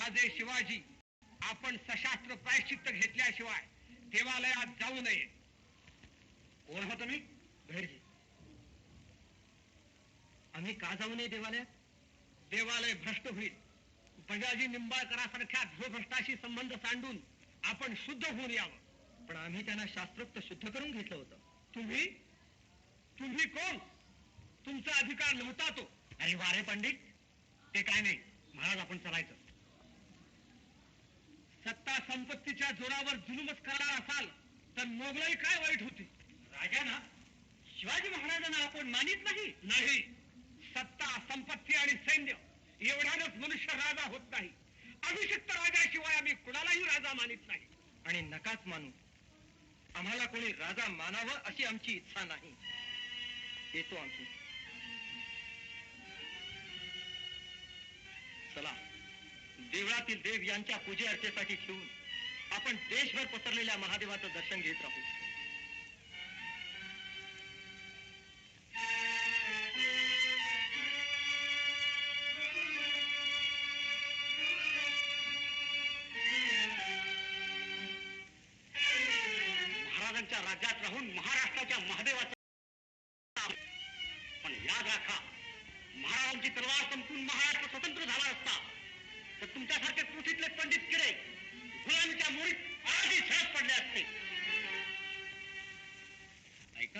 राजे शिवाजी, आपण सशास्त्र प्रायश्चित्त घेतल्याशिवाय देवालयात जाऊ नये. कोण हो तुम्ही? भैरजी. आम्ही का जाऊ नये देवालयात? देवालय भ्रष्ट होईल. बजाजी निंबाळकरासारख्या भ्रष्टाशी संबंध सांडून आपण शुद्ध होऊन यावं. पण आम्ही त्यांना शास्त्रोक्त शुद्ध करून घेतलं होतं. तुम्ही तुम्ही कोण? तुमचा अधिकार नव्हता तो. अरे वारे पंडित, ते काय नाही. महाराज, आपण चालायचं. सत्ता संपत्तीच्या जोरावर जुलूमच करणार असाल तर मोगलाई काय वाईट होती? राजांना, शिवाजी महाराजांना आपण मानित नाही. नाही. सत्ता संपत्ती आणि सैन्य एवढ्यानच मनुष्य राजा होत नाही. अभिषिक्त राजाशिवाय आम्ही कुणालाही राजा मानित नाही. आणि नकाच मानू. आम्हाला कोणी राजा मानावं अशी आमची इच्छा नाही. येतो आम्ही. चला, देवळातील देव यांच्या पूजे अर्चेसाठी ठेवून आपण देशभर पसरलेल्या महादेवाचं दर्शन घेत राहू. महाराजांच्या राज्यात राहून महाराष्ट्राच्या महादेवाचं. पण याद राखा, महाराजांची तलवार संपून महाराष्ट्र स्वतंत्र झाला असता तर तुमच्यासारखे पोथीतले पंडित किडे गुलामीच्या मोरीत आधी सडक पडले असते.